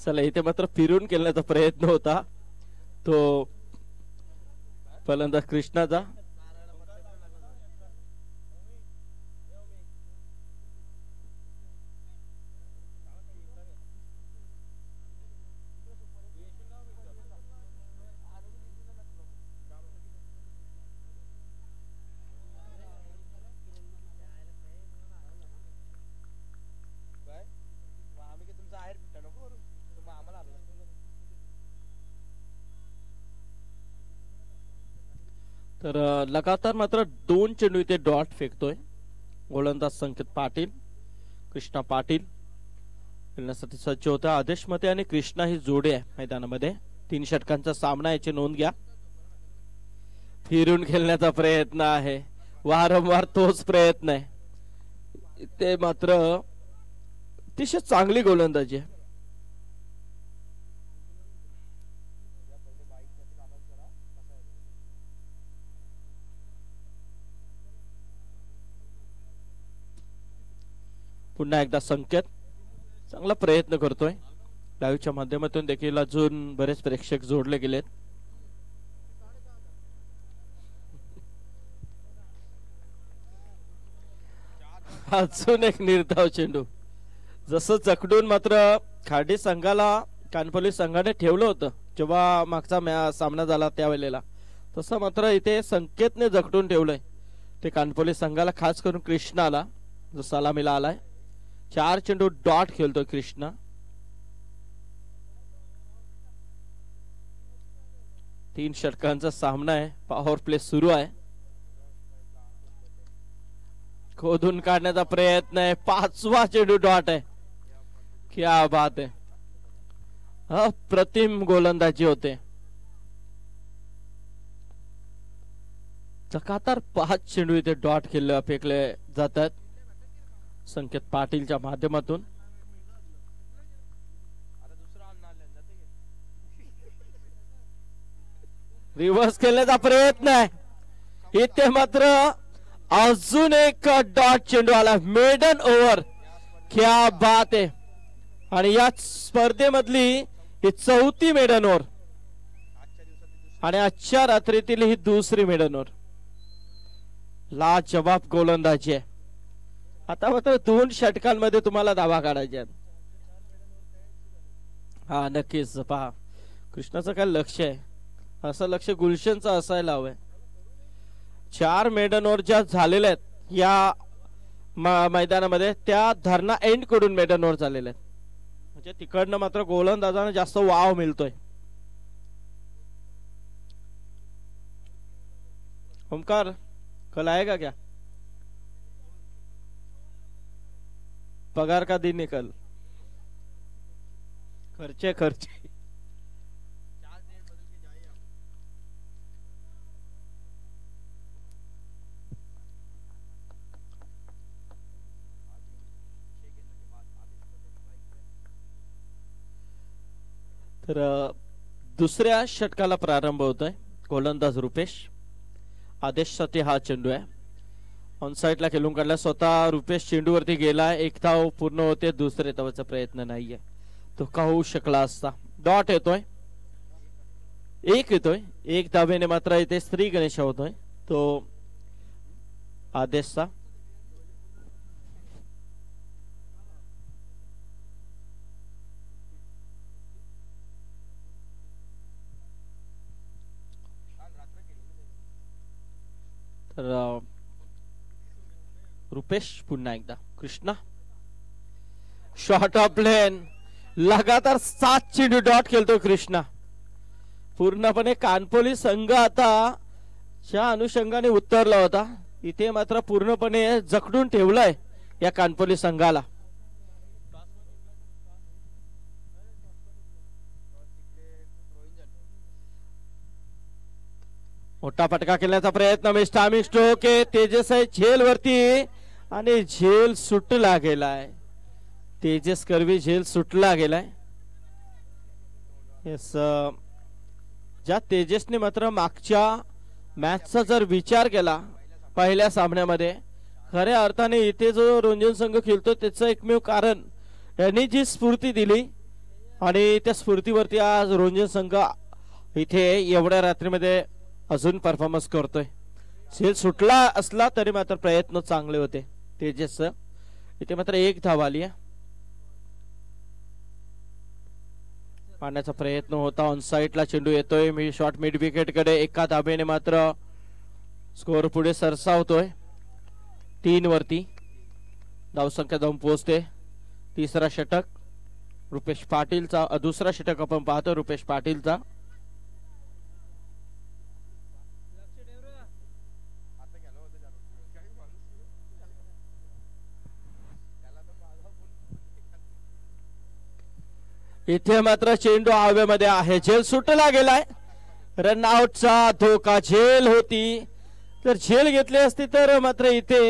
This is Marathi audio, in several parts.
चला इथे मात्र फिरून खेळण्याचा प्रयत्न होता तो फलंदाज कृष्णाचा. तर लगातार मात्र 2 चेंडू इथे डॉट फेकतोय गोलंदाज संकेत पाटील. कृष्णा पाटील खेळण्यासाठी सज्ज होता. आदेश मते आणि कृष्णा ही जोडी आहे मैदानामध्ये. 3 षटकांचा सामना याची नोंद घ्या. फिरून खेळण्याचा प्रयत्न आहे वारंवार तोच प्रयत्न आहे. ते मात्र अतिशय चांगली गोलंदाजी आहे. पुन्हा एकदा संकेत चांगला प्रयत्न करतोय. लाईव्हच्या माध्यमातून देखील अजून बरेच प्रेक्षक जोडले गेलेत. अजून एक निर्धाव चेंडू. जसं जखडून मात्र खाडी संघाला कानपल्ली संघाने ठेवलं होतं जेव्हा मागचा सामना झाला त्यावेळेला, तसं मात्र इथे संकेतने जखडून ठेवलंय ते कानपल्ली संघाला, खास करून कृष्णाला जो सलामीला आलाय. 4 चेंडू डॉट खेळतोय कृष्णा. तीन षटकांचा सामना आहे. पॉवर प्ले सुरू आहे. खोदून काढण्याचा प्रयत्न आहे. 5वा चेंडू डॉट आहे. क्या बात आहे. अप्रतिम गोलंदाजी होते. लगातार 5 चेंडू इथे डॉट खेळले फेकले जातात संकेत पाटीलच्या माध्यमातून. रिव्हर्स खेळण्याचा प्रयत्न आहे. इथे मात्र अजून एक डॉट चेंडू आला. Maiden over. क्या बात आहे. आणि या स्पर्धेमधली ही 4थी मेडन ओव्हर आणि आजच्या रात्रीतील ही 2री मेडन ओव्हर. लाजवाब गोलंदाजी आहे. आता मात्र 2 षटकांमध्ये तुम्हाला धावा काढायच्या. हा नक्कीच पहा कृष्णाचं काय लक्ष आहे. असं लक्ष गुलशनचं असायला हवंय. 4 मेडन ओव्हर ज्या झालेल्या आहेत या मैदानामध्ये त्या धरणा एंड कडून मेडन ओव्हर झालेल्या आहेत. म्हणजे तिकडनं मात्र गोलंदाजांना जास्त वाव मिळतोय. ओमकार कल आएगा क्या? पगार का दिन निकल. खर्चे खर्चे. तर दुसऱ्या षटकाला प्रारंभ होतोय. गोलंदाज रुपेश. आदेशसाठी हा चेंडू आहे. ऑन साइडला खेळून काढला. स्वतः रुपेश चेंडूवरती गेला. एक धाव पूर्ण होते. दुसरे धावाचा प्रयत्न नाहीये. तो का होऊ शकला असता. डॉट येतोय. एक येतोय. एक धावेने मात्र इथे श्री गणेश होतोय तो आदेशचा. तर रुपेश पुन्हा एकदा. कृष्णा शॉर्ट ऑफ लेन. लगातार 7 चेंडू डॉट खेळतो कृष्णा. पूर्णपणे कानपोली संघ आता च्या अनुषंगाने उतरला होता. इथे मात्र पूर्णपणे जखडून ठेवलाय या कानपोली संघाला. मोठा फटका खेळण्याचा प्रयत्न. मिस्टामिक स्ट्रोक आहे. तेजस आहे झेल वरती आणि झेल सुटला गेलाय. तेजस करवी झेल सुटला गेलाय. येस ज्या तेजसने मात्र मागच्या मॅचचा जर विचार केला पहिल्या सामन्यामध्ये, खऱ्या अर्थाने इथे जो रंजन संघ खेळतो त्याचं एकमेव कारण यांनी जी स्फूर्ती दिली आणि त्या स्फूर्तीवरती आज रोंजन संघ इथे एवढ्या रात्रीमध्ये अजून परफॉर्मन्स करतोय. झेल सुटला असला तरी मात्र प्रयत्न चांगले होते तेजस. इथे मात्र एक धाव आली आहे. पाण्याचा प्रयत्न होता. ऑन साइडला चेंडू येतोय. मी शॉट मिड विकेट कडे एका धाबेने मात्र स्कोअर पुढे सरसावतोय 3 वरती. धावसंख्या जाऊन पोहोचते. तिसरा षटक रुपेश पाटीलचा. दुसरा षटक आपण पाहतो रुपेश पाटीलचा. इथे मात्र चेंडू हवेमध्ये आहे. झेल सुटला गेलाय. रनआउटचा धोका. झेल होती तर झेल घेतली असती तर मात्र इथे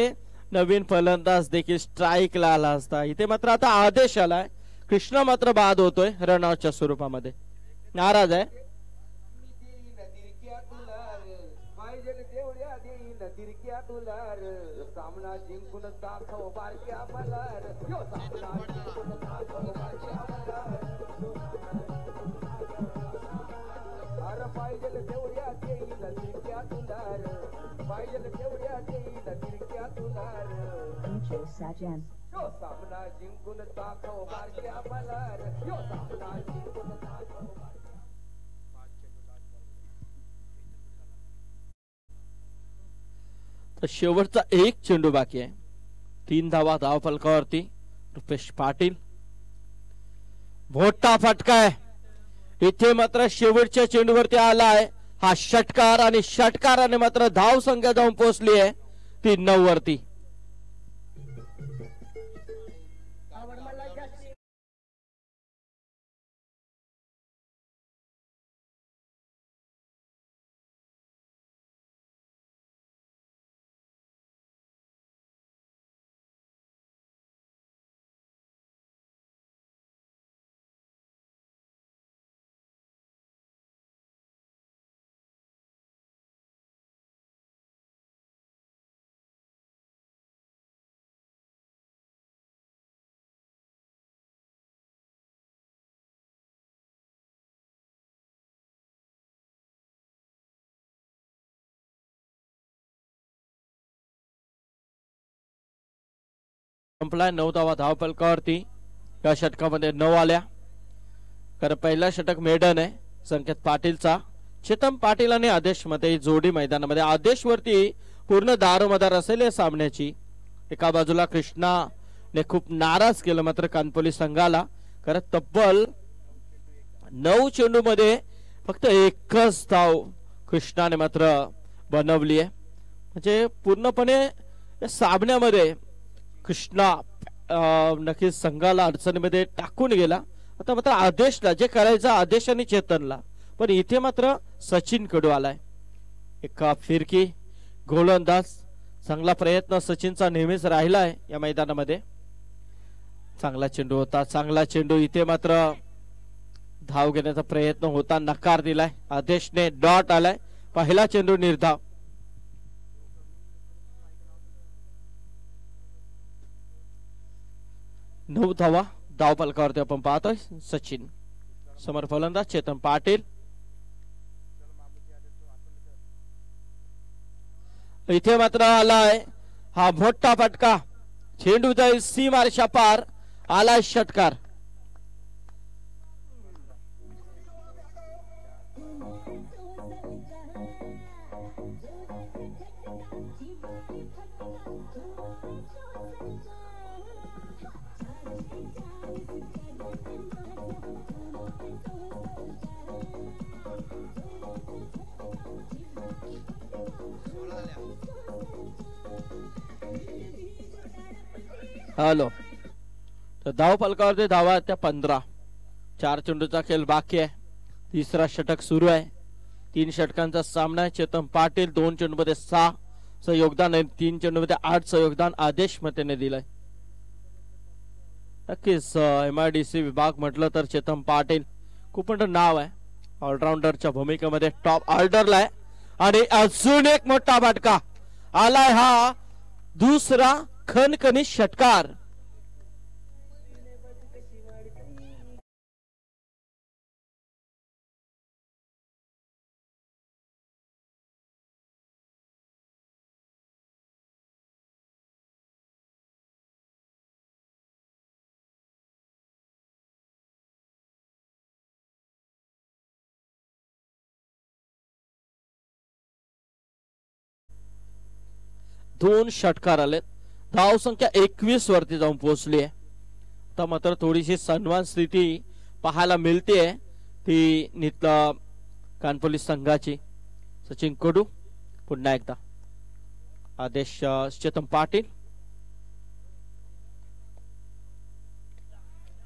नवीन फलंदाज देखील स्ट्राईकला आला असता. इथे मात्र आता आदेश आलाय. कृष्णा मात्र बाद होतोय रनआउटच्या स्वरूपामध्ये. नाराज आहे. सामना जिंकून दाखव बारक्या मलार. अरे पाहिजे तेवढ्या देईल तिरक्या तुलार. पाहिजे तेवढ्या देईल तिरक्या तुलार. सामना जिंकून दाखव बारक्या मलार. सामना जिंकून दाखव. शेवटचा एक चेंडू बाकी आहे. 3 धावा धाव फलकावरती. रुपेश पाटील. मोठा फटका आहे. इथे मात्र शेवटच्या चेंडूवरती आलाय हा षटकार आणि षटकाराने मात्र धाव संख्या जाऊन पोहोचली आहे 3-9 वरती. संपलाय. 9 धावा धाव फलकावरती. या षटकामध्ये 9 आल्या. कारण पहिला षटक मेडन आहे संकेत पाटीलचा. चेतन पाटील आणि आदेश मध्ये जोडी मैदानामध्ये. आदेश वरती पूर्ण दारोमदार असेल या सामन्याची. एका बाजूला कृष्णाने खूप नाराज केलं मात्र कानपोली संघाला. कारण तब्बल 9 चेंडू मध्ये फक्त एकच धाव कृष्णाने मात्र बनवली आहे. म्हणजे पूर्णपणे या सामन्यामध्ये कृष्णा नक्कीच संघाला अडचणीमध्ये टाकून गेला. आता मात्र आदेशला जे करायचं आदेश आणि चेतनला. पण इथे मात्र सचिन कडू आलाय. एका फिरकी गोलंदाज. चांगला प्रयत्न सचिनचा नेहमीच राहिलाय या मैदानामध्ये. चांगला चेंडू होता. चांगला चेंडू. इथे मात्र धाव घेण्याचा प्रयत्न होता. नकार दिलाय आदेशने. डॉट आलाय. पहिला चेंडू निर्धाव. 9 धावा धाव फलकावरती आपण पाहतोय. सचिन. समोर फलंदाज चेतन पाटील. इथे मात्र आलाय हा मोठा फटका. चेंडू जाईल सीमारेषा पार. आलाय षटकार. हॅलो. तर धाव फलकावरती धावा त्या 15. 4 चेंडूचा खेळ बाकी आहे. तिसरा षटक सुरू आहे. 3 षटकांचा सामना आहे. चेतन पाटील 2 चेंडूमध्ये 6 योगदान आहे. 3 चेंडूमध्ये 8 योगदान आदेश मतेने दिलंय. नक्कीच MIDC विभाग म्हटलं तर चेतन पाटील खूप मोठं नाव आहे. ऑलराऊंडरच्या भूमिकेमध्ये टॉप ऑर्डरला आहे. आणि अजून एक मोठा फटका आलाय. हा दुसरा खणखणीत षटकार. 2 षटकार आलेत. धाव संख्या 21 वरती जाऊन पोहोचली आहे. आता मात्र थोडीशी सन्मान स्थिती पाहायला मिळते ती कानपोलीस संघाची. सचिन कडू पुन्हा एकदा आदेश चेतन पाटील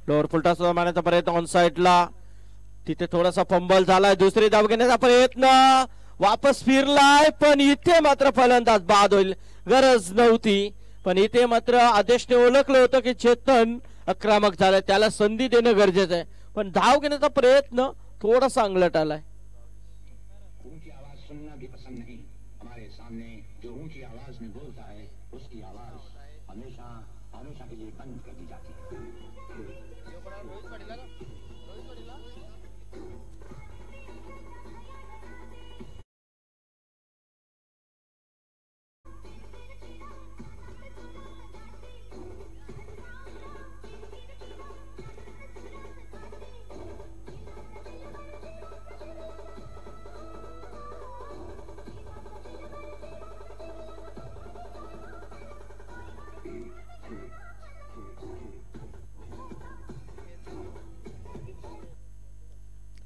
लोअर फुलटा मारण्याचा प्रयत्न ऑन साइडला. तिथे थोडासा फंबल झालाय. दुसरी धाव घेण्याचा प्रयत्न वापस फिरलाय पण इथे मात्र फलंदाज बाद होईल. गरज नव्हती पण इथे मात्र आदेशने ओळखलं होतं की चेतन आक्रमक झालाय त्याला संधी देणं गरजेचं आहे पण धाव घेण्याचा प्रयत्न थोडासा अंगलट आलाय. ऊंची आवाज सुनना भी पसंद नहीं. हमारे सामने जो ऊंची आवाज में बोलता है उसकी आवाज हमेशा हमेशा के लिए बंद कर दी जाती है.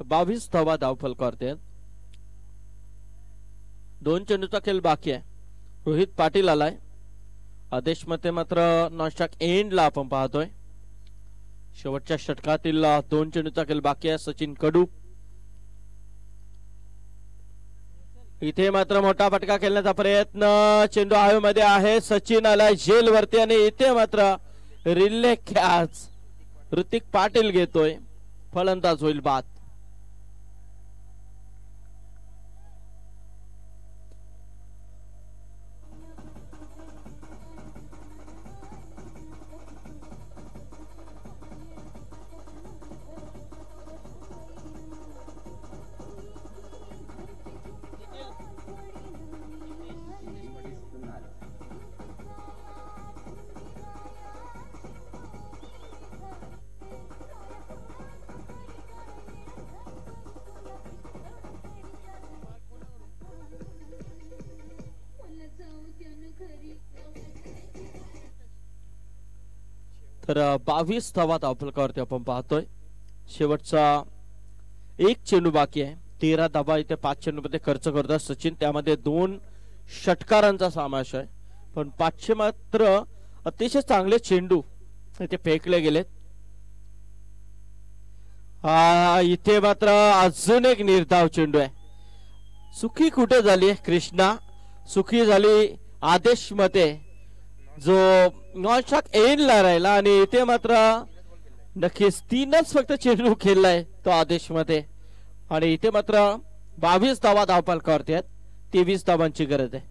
बावीस धावा धावफलकावरती. 2 चेंडूचा खेळ बाकी आहे. रोहित पाटील आलाय. आदेश मध्ये मात्र नॉनस्टॉक एंडला आपण पाहतोय. शेवटच्या षटकातील 2 चेंडूचा खेळ बाकी आहे. सचिन कडू इथे मात्र मोठा फटका खेळण्याचा प्रयत्न. चेंडू हवेमध्ये आहे. सचिन आलाय झेल वरती आणि इथे मात्र रिले कॅच ऋतिक पाटील घेतोय. फलंदाज होईल बाद. तर 22 धावा धावफलकावरती आपण पाहतोय. शेवटचा 1 चेंडू बाकी आहे. 13 धावा इथे 5 चेंडू मध्ये खर्च करतात सचिन. त्यामध्ये 2 षटकारांचा समावेश आहे पण 500 मात्र अतिशय चांगले चेंडू इथे फेकले गेलेत. इथे मात्र अजून एक निर्धाव चेंडू आहे. सुखी कुठे झाली कृष्णा. सुखी झाली आदेश मध्ये जो नॉनस्टॉक एंडला राहिला आणि इथे मात्र नक्कीच 3च फक्त चेंडू खेळलाय तो आदेश मध्ये आणि इथे मात्र 22 धावा धावफलकावरती आहेत. 23 धावांची गरज आहे.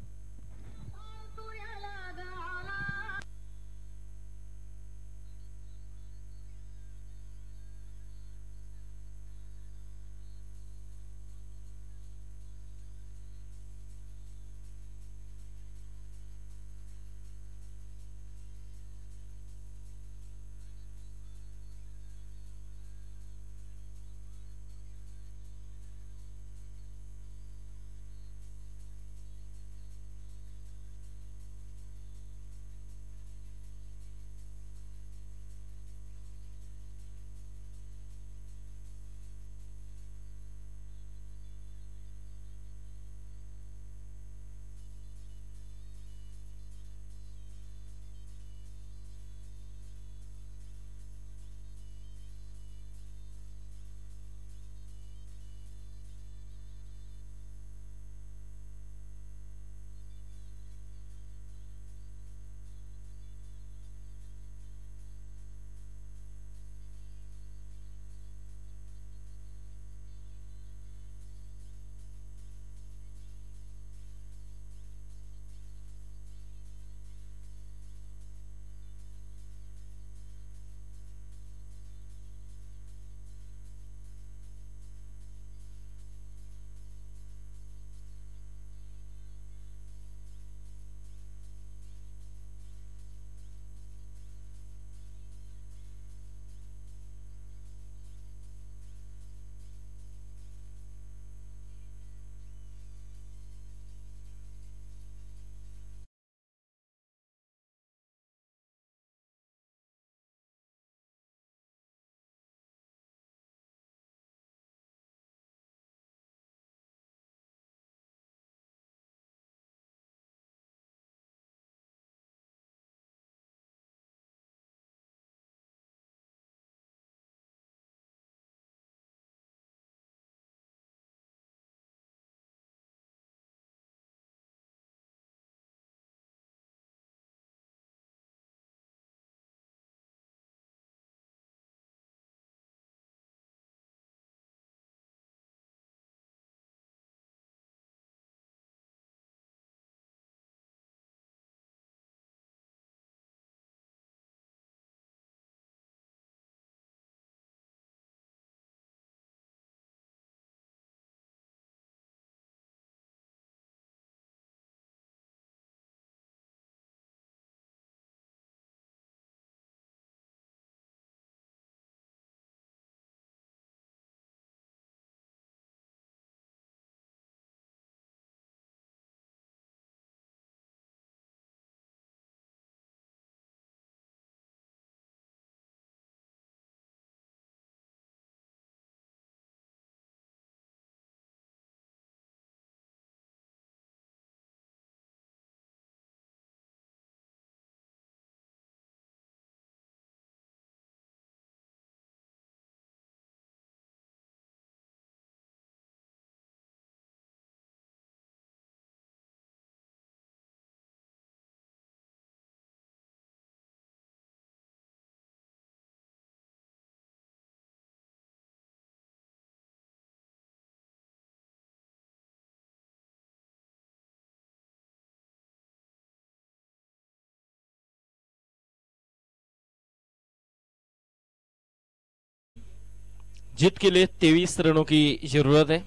जीत के लिए 23 रनों की जरूरत है।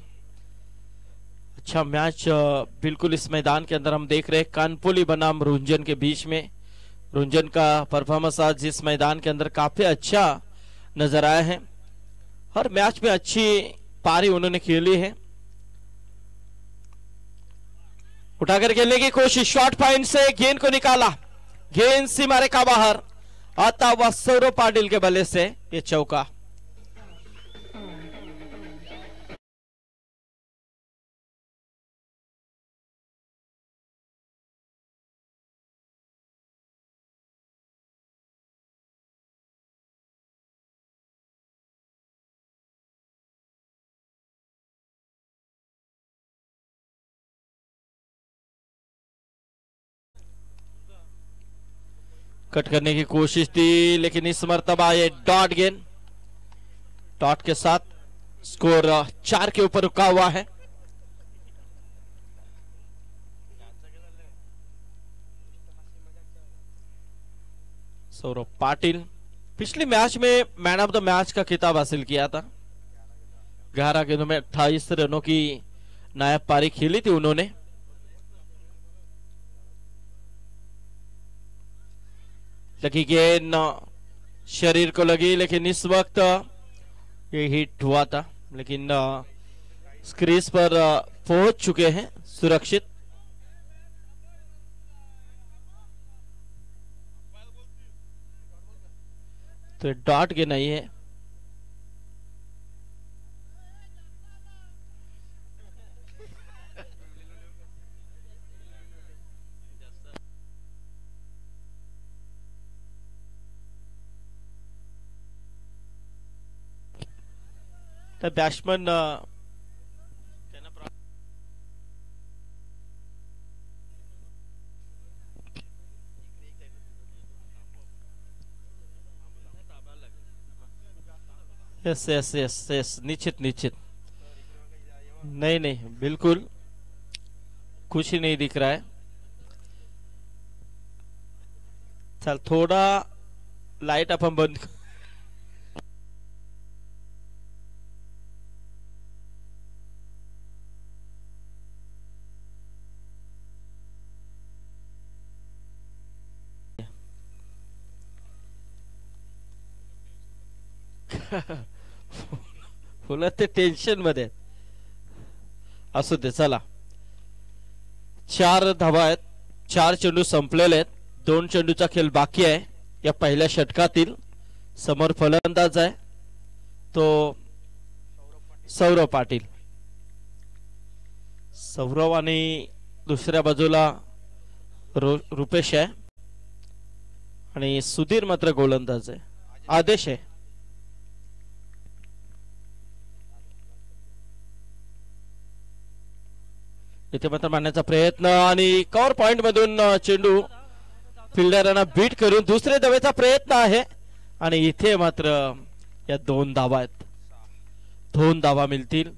अच्छा मैच बिल्कुल इस मैदान के अंदर हम देख रहे हैं कानपोली बनाम रुंजन के बीच में। रुंजन का परफॉर्मेंस आज इस मैदान के अंदर काफी अच्छा नजर आया है। हर मैच में अच्छी पारी उन्होंने खेली है। उठाकर खेलने की कोशिश, शॉर्ट पॉइंट से गेंद को निकाला, गेंद सीमा रेखा बाहर आता हुआ सौरभ पाटिल के बल्ले से ये चौका। कट करने की कोशिश थी लेकिन इस मर्तबा ये डॉट गेंद, डॉट के साथ स्कोर 4 के ऊपर रुका हुआ है। सौरभ पाटिल पिछले मैच में मैन ऑफ द मैच का खिताब हासिल किया था। 11 गेंदों में 28 रनों की नायाब पारी खेली थी उन्होंने। लगी गेंद शरीर को लगी लेकिन इस वक्त ये हिट हुआ था, लेकिन क्रीज पर पहुंच चुके हैं सुरक्षित। तो डॉट के नहीं है। The batsman yes yes yes yes निश्चित निश्चित, नहीं नहीं बिल्कुल कुछ ही नहीं दिख रहा है। चल थोड़ा लाइट अपन बंद फुलं ते टेन्शन मध्ये असू दे। चला 4 धावा आहेत, 4 चेंडू संपलेले आहेत, 2 चेंडूचा खेळ बाकी आहे या पहिल्या षटकातील। समोर फलंदाज आहे तो सौरभ पाटील, सौरभ आणि दुसऱ्या बाजूला रुपेश आहे आणि सुधीर मात्र गोलंदाज आहे, आदेश आहे। इथे मात्र मारण्याचा प्रयत्न आणि कव्हर पॉइंट मधून चेंडू फिल्डरांना बीट करून दुसरे धावेचा प्रयत्न आहे आणि इथे मात्र या 2 धावा आहेत, 2 धावा मिळतील।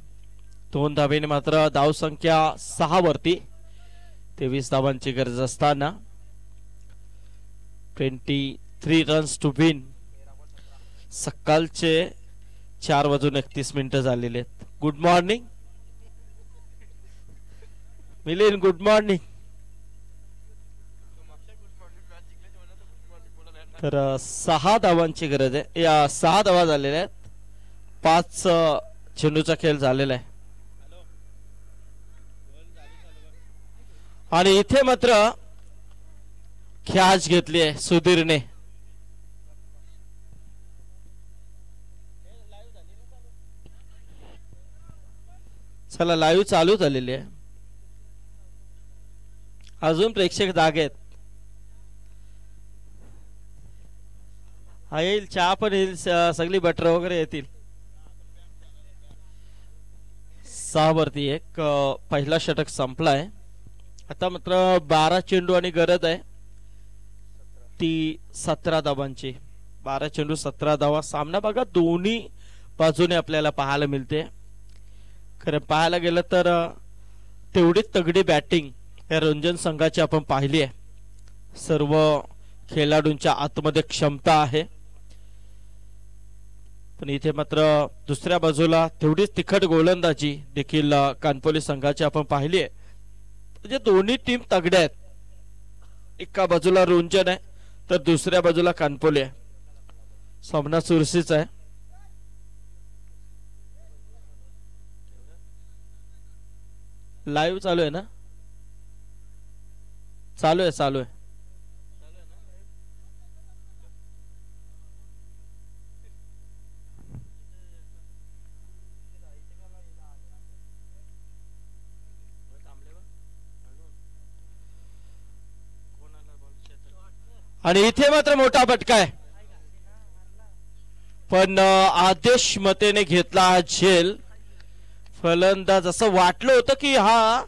2 धावेने मात्र धाव संख्या 6 वरती, 23 धावांची गरज असताना 23 रन्स टू विन। सकाळचे 4:31 झालेले आहेत। Good morning Milind, good morning. तर 6 धावांची गरज आहे, या 6 धावा झालेल्या आहेत, 5 चेंडूचा खेळ झालेला आहे आणि इथे मात्र कॅच घेतली आहे सुधीरने। चला लाईव्ह चालू झालेली आहे, अजून प्रेक्षक जागे आहेत। हा येईल, चहा पण येईल, सगळी बटर वगैरे येतील। 6 वरती 1 पहिला षटक संपलाय। आता मात्र 12 चेंडू आणि गरज आहे ती 17 धावांची। 12 चेंडू 17 धावा। सामना बघा दोन्ही बाजूने आपल्याला पाहायला मिळते। खरं पाहायला गेलं तर तेवढी तगडी बॅटिंग या रंजन संघाची आपण पाहिली आहे। सर्व खेळाडूंच्या आतमध्ये क्षमता आहे, पण इथे मात्र दुसऱ्या बाजूला तेवढीच तिखट गोलंदाजी देखील कानपोली संघाची आपण पाहिली आहे. म्हणजे दोन्ही टीम तगड्या आहेत. एका बाजूला रुंजन आहे तर दुसऱ्या बाजूला कानपोली आहे. सामना चुरशीच आहे. लाईव्ह चालू आहे ना? चालू आहे चालू आहे. आणि इथे मात्र मोठा फटका आहे. पण आदेश मतेने घेतला झेल. फलंदाज असं वाटलं होतं की हा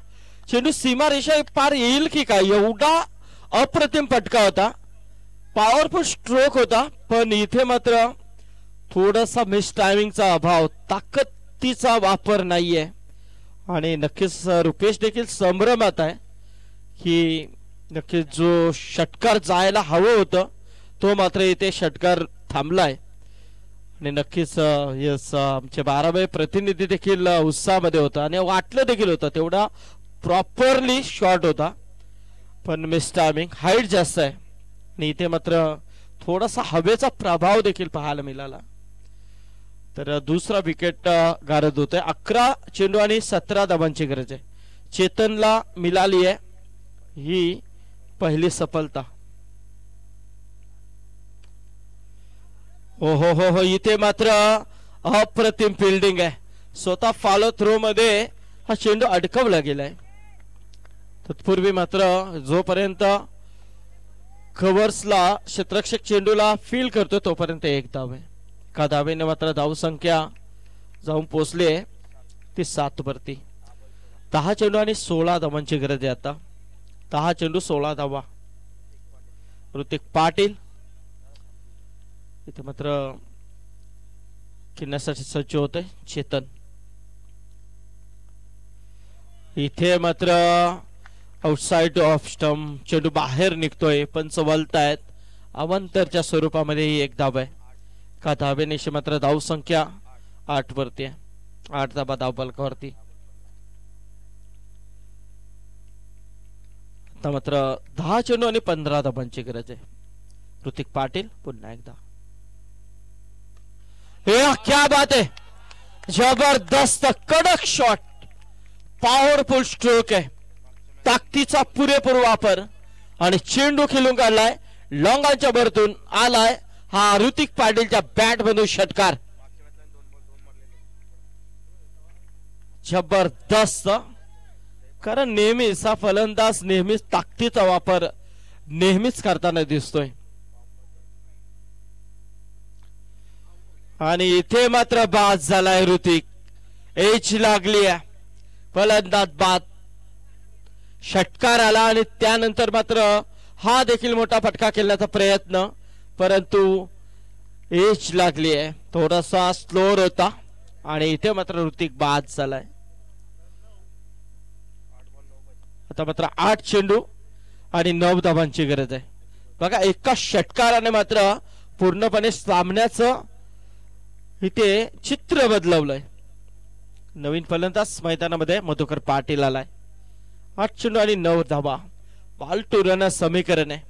चेंडू सीमारेषा पार येईल की काय. एवढा अप्रतिम फटका होता. पॉवरफुल स्ट्रोक होता. पण इथे मात्र थोडासा मिस टायमिंगचा अभाव, ताकदीचा वापर नाहीये. आणि नक्कीच रुपेश देखील संभ्रमात आहे की नक्कीच जो षटकार जायला हवं होतं तो मात्र इथे षटकार थांबलाय. आणि नक्कीच आमचे 12 प्रतिनिधी देखील उत्साहामध्ये होता आणि वाटलं देखील होतं तेवढा प्रॉपरली शॉट होता. पण मिस टायमिंग, हाईट जास्त आहे आणि इथे मात्र थोडासा हवेचा प्रभाव देखील पाहायला मिळाला. तर दुसरा विकेट गारद होतोय. 11 चेंडू आणि 17 धावांची गरज आहे. चेतनला मिळाली आहे ही पहिली सफलता. हो हो हो हो इथे मात्र अप्रतिम फिल्डिंग आहे. स्वतः फॉलो थ्रो मध्ये हा चेंडू अडकवला गेलाय. तत्पूर्वी मात्र जोपर्यंत कव्हर्सला क्षेत्ररक्षक चेंडूला फील करतो तोपर्यंत एक धाव आहे. एका धावेने मात्र धावसंख्या जाऊन पोहोचली आहे ती 7 वरती. 10 चेंडू आणि 16 धावांची गरज आहे आता. 10 चेंडू 16 धावा. ऋतिक पाटील इथे मात्र खेळण्यासाठी सज्ज होते. चेतन इथे मात्र आउटसाइड ऑफ स्टंप चेंडू बाहेर निघतोय. पंच वलतायत. अवंतरच्या स्वरूपामध्ये ही एक धाव आहे. एका धावेने मात्र धाव संख्या 8 वरती आहे. 8 धावा धाव फलकावरती. आता मात्र 10 चेंडू आणि 15 धावांची गरज आहे. ऋतिक पाटील पुन्हा एकदा. क्या बात आहे. जबरदस्त कडक शॉट. पॉवरफुल स्ट्रोक आहे. ताकदीचा पुरेपूर वापर आणि चेंडू खेळून काढलाय. लॉंगांच्या भरतून आलाय हा ऋतिक पाटीलच्या बॅट मधून षटकार. जबरदस्त. कारण नेहमीच हा फलंदाज नेहमीच ताकदीचा वापर नेहमीच करताना दिसतोय. आणि इथे मात्र बाद झालाय ऋतिक. एच लागली आहे. फलंदाज बाद. षटकार आला आणि त्यानंतर मात्र हा देखील मोठा फटका खेळण्याचा प्रयत्न, परंतु एच लागली आहे. थोडासा स्लोअर होता आणि इथे मात्र ऋतिक बाद झालाय. आता मात्र 8 चेंडू आणि 9 धावांची गरज आहे. बघा एका षटकाराने मात्र पूर्णपणे सामन्याचं इथे चित्र बदलवलंय. नवीन फलंदाज मैदानामध्ये मधुकर पाटील आलाय. 8 चेंडू आणि 9 धावा. बॉल टू रन समीकरण आहे.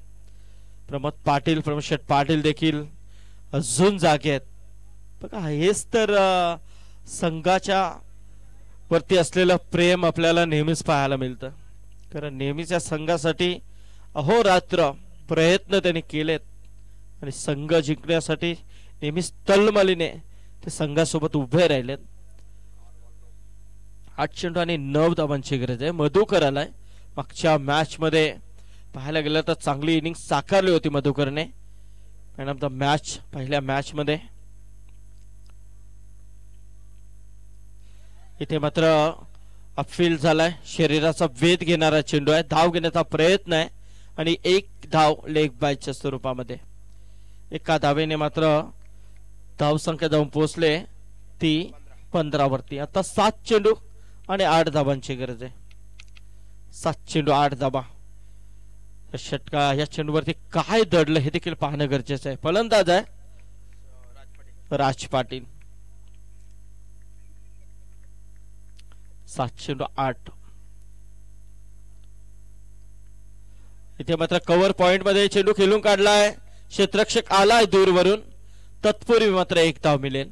प्रमोद पाटील, प्रमोद शेठ पाटील देखील अजून जागे आहेत. बघा हेच तर संघाच्या वरती असलेलं प्रेम आपल्याला नेहमीच पाहायला मिळतं. कारण नेहमीच्या संघासाठी अहोरात्र प्रयत्न त्यांनी केलेत आणि संघ जिंकण्यासाठी नेहमीच तळमळीने ते संघासोबत उभे राहिलेत. 8 चेंडू आणि 9 धावांची गरज आहे. मधुकर आलाय. मागच्या मॅच मध्ये पाहायला गेलं तर चांगली इनिंग साकारली होती मधुकरने. मॅन ऑफ द मॅच पहिल्या मॅच मध्ये. इथे मात्र अपफील्ड झालाय. शरीराचा वेध घेणारा चेंडू आहे. धाव घेण्याचा प्रयत्न आहे आणि 1 धाव लेग बायच्या स्वरूपामध्ये. एका धावेने मात्र धाव संख्या जाऊन पोहोचले ती 15 वरती. आता 7 चेंडू आणि 8 धावांची गरज आहे. 7 चेंडू 8 धावा. षटका या चेंडूवरती काय दडलं हे देखील पाहणं गरजेचं आहे. फलंदाज आहे राज पाटील. 708. इथे मात्र कव्हर पॉइंट मध्ये चेंडू खेळून काढलाय, क्षेत्ररक्षक आलाय दूरवरून. तत्पूर्वी मात्र एक धाव मिळेल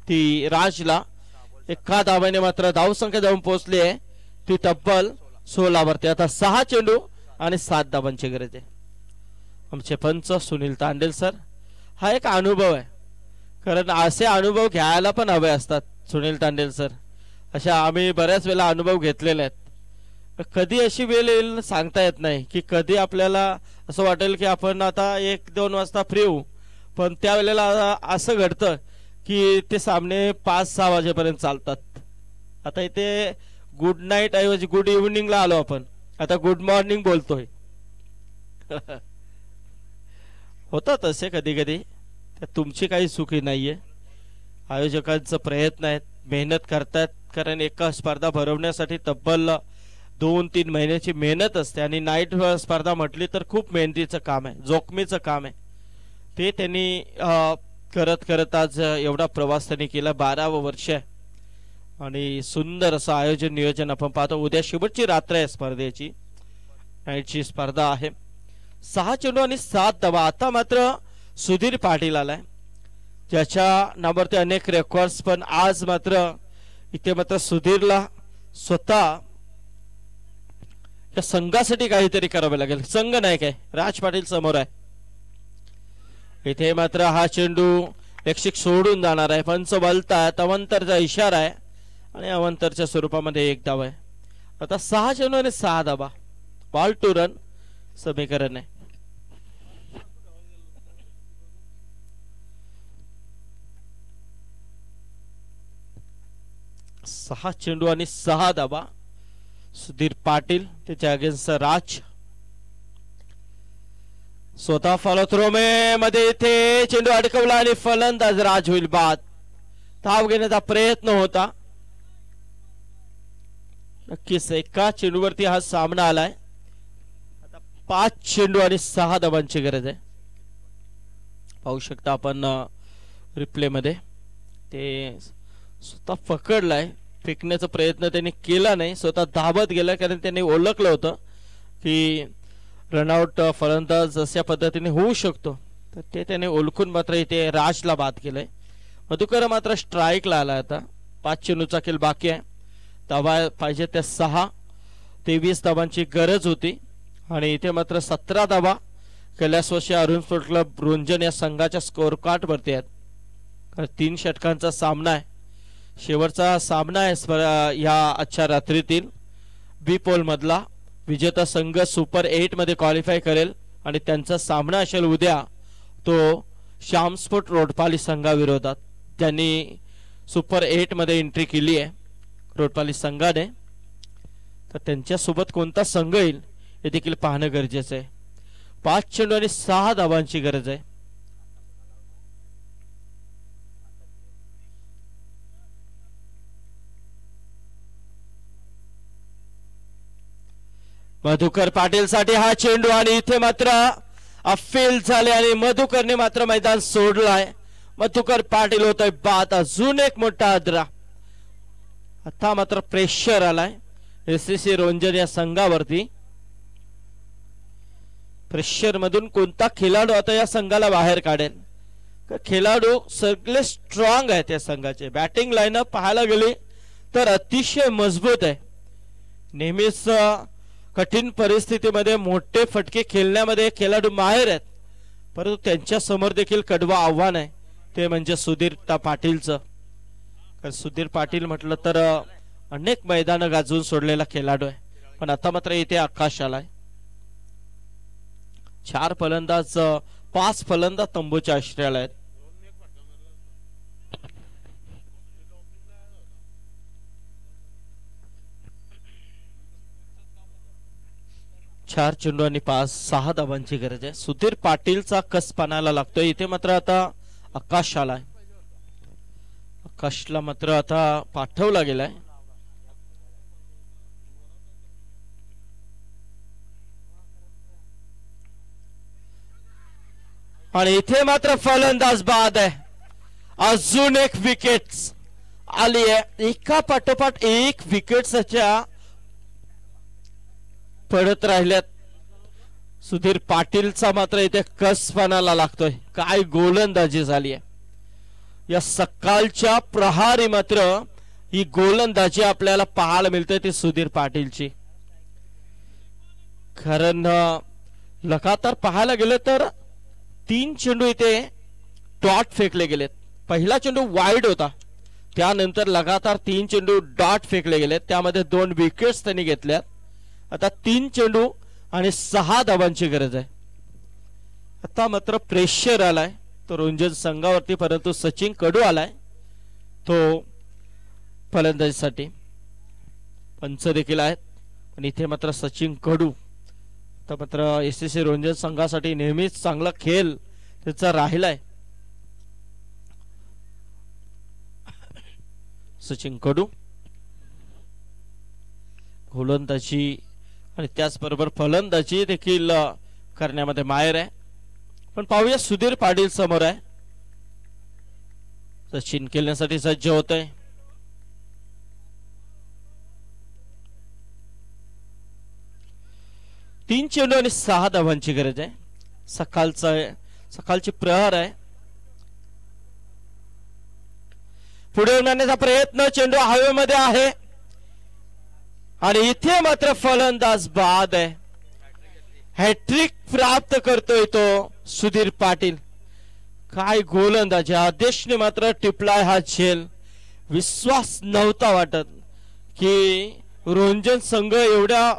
ती राजला. एका धावाने मात्र धावसंख्या जाऊन पोहोचली आहे ती तब्बल 16 वरती. आता 6 चेंडू आणि 7 धावांची गरज आहे. आमचे पंच सुनील तांडेल सर, हा एक अनुभव आहे, कारण असे अनुभव घ्यायला पण हवे असतात. सुनील तांडेल सर, अशा आम्ही बऱ्याच वेळा अनुभव घेतलेले आहेत. कधी अशी वेळ येईल सांगता येत नाही की कधी आपल्याला असं वाटेल की आपण आता 1-2 वाजता फ्री होऊ, पण त्यावेळेला असं घडतं की ते सामने 5-6 वाजेपर्यंत चालतात. आता इथे गुड नाईट ऐवजी गुड इव्हनिंगला आलो आपण, आता गुड मॉर्निंग बोलतोय. होतात असे कधी कधी, तुमची काही चुकी नाहीये. आयोजकांचा प्रयत्न आहेत, मेहनत करतात, कारण एका स्पर्धा भरवण्यासाठी तब्बल 2-3 महिन्याची मेहनत असते. आणि नाईट स्पर्धा म्हटली तर खूप मेहनतीचं काम आहे, जोखमीचं काम आहे. ते त्यांनी करत करत आज एवढा प्रवास त्यांनी केला. 12व वर्ष आहे आणि सुंदर असं आयोजन नियोजन आपण पाहतो. उद्या शेवटची रात्र आहे स्पर्धेची, नाईटची स्पर्धा आहे. 6 चेंडू आणि 7 धावा. आता मात्र सुधीर पाटील आलाय, ज्याच्या नावावरती अनेक रेकॉर्ड्स, पण आज मात्र इथे मात्र सुधीरला स्वतः या संघासाठी काहीतरी करावे लागेल. संघ नाही काय, राज पाटील समोर आहे. इथे मात्र हा चेंडू प्रेक्षक सोडून जाणार आहे. पंच बोलतात, अवंतरचा इशारा आहे आणि अवंतरच्या स्वरूपामध्ये एक धाव आहे. आता 6 चेंडू आणि 6 धावा, बॉल टू रन समीकरण आहे. सहा चेंडू आणि 6 धावा. सुधीर पाटील त्याच्या अगेन्स्ट राज. स्वतः फॉलो थ्रो मध्ये इथे चेंडू अडकवला आणि फलंदाज राज होईल बाद. धाव घेण्याचा प्रयत्न होता. नक्कीच एका चेंडूवरती हा सामना आलाय. आता 5 चेंडू आणि 6 धावांची गरज आहे. पाहू शकता आपण रिप्ले मध्ये, ते स्वतः पकडलाय, फेकण्याचा प्रयत्न त्यांनी केला नाही, स्वतः धावत गेला, कारण त्यांनी ओळखलं होतं की रनआउट फलंदाज अशा पद्धतीने होऊ शकतो. तर ते त्याने ओळखून मात्र इथे राजला बाद केलंय. मधुकर मात्र स्ट्राईकला आला. आता 5 चेंडूचा खेळ बाकी आहे. धावा पाहिजे त्या 6, 23 धावांची गरज होती. आणि इथे मात्र 17 धावा कैलासवासी अरुण स्पोर्ट्स क्लब रुंजन या संघाच्या स्कोअर कार्ड वरती आहेत. 3 षटकांचा सामना आहे, शेवटचा सामना आहे या आजच्या रात्रीतील. बी पोल मधला विजेता संघ सुपर 8 मध्ये क्वालिफाय करेल आणि त्यांचा सामना असेल उद्या तो श्याम स्पोर्ट रोडपाली संघाविरोधात. त्यांनी सुपर 8 मध्ये एंट्री केली आहे रोडपाली संघाने. तर त्यांच्यासोबत कोणता संघ येईल हे देखील पाहणं गरजेचं आहे. 5 चेंडू आणि 6 धावांची गरज आहे. मधुकर पाटील साठी हा चेंडू आणि इथे मात्र अपील झाले आणि मधुकरने मात्र मैदान सोडलाय. मधुकर पाटील होतोय बाद. अजून एक मोठा आदरा. आता मात्र प्रेशर आलाय एससीसी रोंजन या संघावरती. प्रेशर मधून कोणता खेळाडू आता या संघाला बाहेर काढेल? खेळाडू सगळे स्ट्रॉंग आहेत या संघाचे. बॅटिंग लाईनअप पाहायला गेली तर अतिशय मजबूत आहे. नेहमीच कठीण परिस्थितीमध्ये मोठे फटके खेळण्यामध्ये खेळाडू माहेर आहेत, परंतु त्यांच्या समोर देखील कडवं आव्हान आहे, ते म्हणजे सुधीर पाटीलचं. सुधीर पाटील म्हटलं तर अनेक मैदानं गाजवून सोडलेला खेळाडू आहे. पण आता मात्र इथे आकाश आलाय. 4 फलंदाज 5 फलंदाज तंबूच्या आश्रयाला आहेत. चार चेंडू आणि 6 धावांची गरज आहे. सुधीर पाटीलचा कस पानाला लागतोय. इथे मात्र आता आकाश आलाय. आकाशला मात्र आता पाठवला गेलाय. आणि इथे मात्र फलंदाज बाद आहे. अजून एक विकेट, आली आहे, एका पाठोपाठ एक विकेट्सच्या पडत राहिल्यात. सुधीर पाटीलचा मात्र इथे कसपणाला लागतोय. काय गोलंदाजी झाली आहे या सकाळच्या प्रहारी. मात्र ही गोलंदाजी आपल्याला पाहायला मिळते ती सुधीर पाटीलची. कारण लगातार पाहायला गेलं तर 3 चेंडू इथे डॉट फेकले गेलेत. पहिला चेंडू वाईड होता, त्यानंतर लगातार 3 चेंडू डॉट फेकले गेलेत, त्यामध्ये 2 विकेट्स त्यांनी घेतल्यात. आता 3 चेंडू आणि 6 धावांची गरज आहे. आता मात्र प्रेशर आलाय तो रुंजन संघावरती, परंतु सचिन कडू आलाय तो फलंदाजीसाठी. पंच देखील आहेत पण इथे मात्र सचिन कडू. आता मात्र एससीसी रुंजन संघासाठी नेहमीच चांगला खेळ त्याचा राहिलाय. सचिन कडू गोलंदाजी आणि त्याचबरोबर फलंदाजी देखील करण्यामध्ये माहेर आहे. पण पाहूया सुधीर पाटील समोर आहे. सचिन खेळण्यासाठी सज्ज होत आहे. तीन चेंडू आणि 6 धावांची गरज आहे. सकाळची प्रहार आहे. पुढे येण्याचा प्रयत्न, चेंडू हवेमध्ये आहे आणि इथे मात्र फलंदाज बाद आहे. हॅट्रिक प्राप्त करतोय तो सुधीर पाटील. काय गोलंदाजी, आदेशने मात्र टिपलाय हा झेल. विश्वास नव्हता वाटत की रुंजन संघ एवढ्या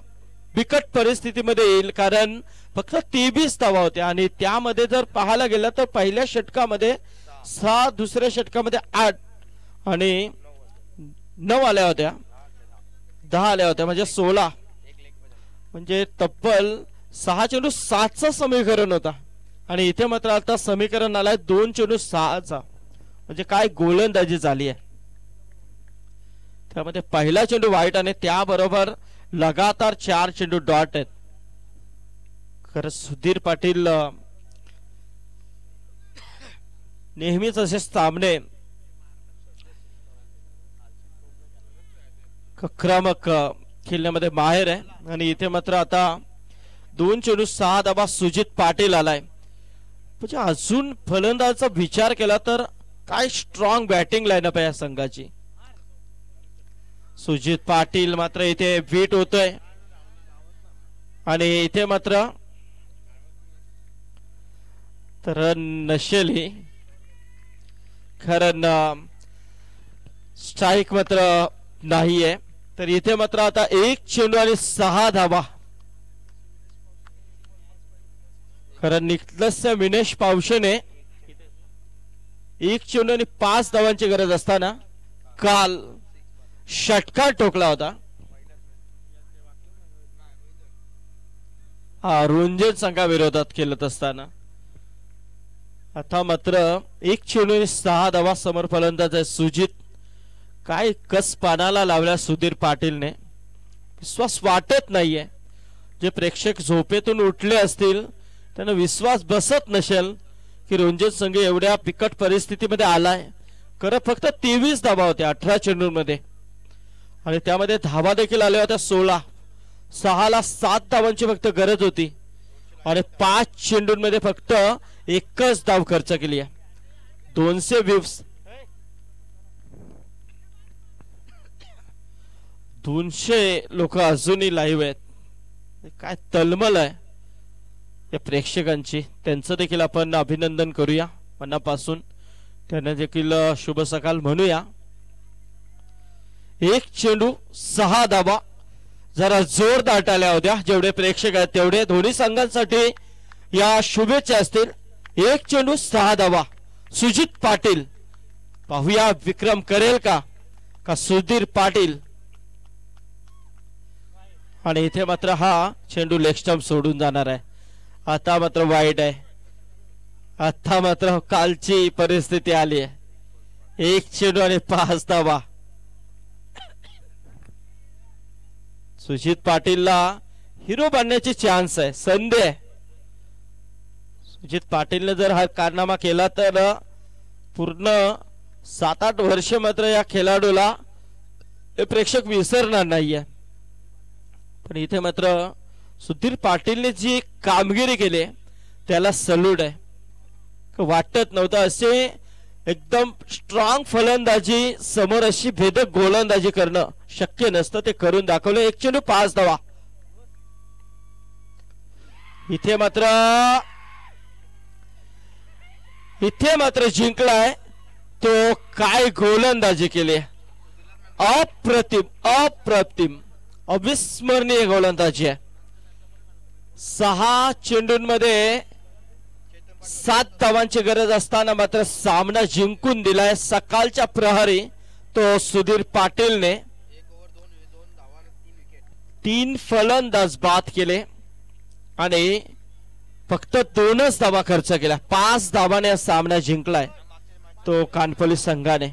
बिकट परिस्थितीमध्ये येईल, कारण फक्त 23 धावा होत्या आणि त्यामध्ये जर पाहायला गेलं तर पहिल्या षटकामध्ये 6, दुसऱ्या षटकामध्ये 8 आणि 9 आल्या होत्या, 10 आल्या होत्या, म्हणजे 16, म्हणजे तब्बल 6 चेंडू 7चं समीकरण होता आणि इथे मात्र आता समीकरण आलंय 2 चेंडू 6चा. म्हणजे काय गोलंदाजी झाली आहे. त्यामध्ये पहिला चेंडू वाईट आणि त्याबरोबर लगातार 4 चेंडू डॉट आहेत. खरं सुधीर पाटील नेहमीच असे सामने आक्रमक खेळण्यामध्ये माहेर आहे आणि इथे मात्र आता 2 चेंडू 6 धावा सुजित पाटील आलाय. म्हणजे अजून फलंदाजाचा विचार केला तर काय स्ट्रॉंग बॅटिंग लाईनअप आहे या संघाची. सुजित पाटील मात्र इथे बीट होतोय आणि इथे मात्र तर नशेल ही कारण स्ट्राईक मात्र नाहीये. तर इथे मात्र आता 1 चेंडू आणि 6 धावा. कारण निकलस विनेश पावशेने 1 चेंडू आणि 5 धावांची गरज असताना काल षटकार ठोकला होता. रुंजन संघाविरोधात खेळत असताना आता मात्र 1 चेंडू आणि 6 धावा. समोर फलंदाज आहे सुजित. काय कस पानाला लावल्या सुधीर पाटीलने, विश्वास वाटत नाहीये. जे प्रेक्षक झोपेतून उठले असतील त्यांना विश्वास बसत नसेल की रुंजन संघ एवढ्या बिकट परिस्थितीमध्ये आलाय. खरं फक्त 23 धावा होत्या 18 चेंडूंमध्ये आणि त्यामध्ये धावा देखील आल्या होत्या 16. 6ला 7 धावांची फक्त गरज होती आणि 5 चेंडूंमध्ये फक्त 1च धाव खर्च केली आहे. 220 लोक अजूनही लाईव्ह आहेत. काय तलमल आहे या प्रेक्षकांची. त्यांचं देखील आपण अभिनंदन करूया मनापासून. त्यांना देखील शुभ सकाळ म्हणूया. 1 चेंडू 6 धावा. जरा जोर दाटाल्या होत्या. जेवढे प्रेक्षक आहेत तेवढे दोन्ही संघांसाठी या शुभेच्छा असतील. 1 चेंडू 6 धावा. सुजित पाटील. पाहूया विक्रम करेल का सुधीर पाटील. आणि इथे मात्र हा चेंडू लेग स्टंप सोडून जाणार आहे. आता मात्र वाईट आहे. आता मात्र कालची परिस्थिती आली आहे. 1 चेंडू आणि 5 धावा. सुजित पाटीलला हिरो बनण्याची चान्स आहे, संधी आहे. सुजित पाटीलने जर हा कारनामा केला तर पूर्ण 7-8 वर्ष मात्र या खेळाडूला हे प्रेक्षक विसरणार नाहीये. पण इथे मात्र सुधीर पाटीलने जी कामगिरी केली त्याला सल्यूट आहे. वाटत नव्हतं असे एकदम स्ट्रॉंग फलंदाजी समोर अशी भेदक गोलंदाजी करणं शक्य नसतं, ते करून दाखवलं. 1 चेंडू 5 धावा. इथे मात्र जिंकलाय तो. काय गोलंदाजी केली, अप्रतिम अप्रतिम अविस्मरणीय गोलंदाजी आहे. 6 चेंडूंमध्ये 7 धावांची गरज असताना मात्र सामना जिंकून दिलाय. सकाळच्या प्रहरी तो सुधीर पाटीलने 3 फलंदाज बाद केले आणि फक्त 2च धावा खर्च केल्या. 5 धावाने सामना जिंकलाय तो कानपल्ली संघाने.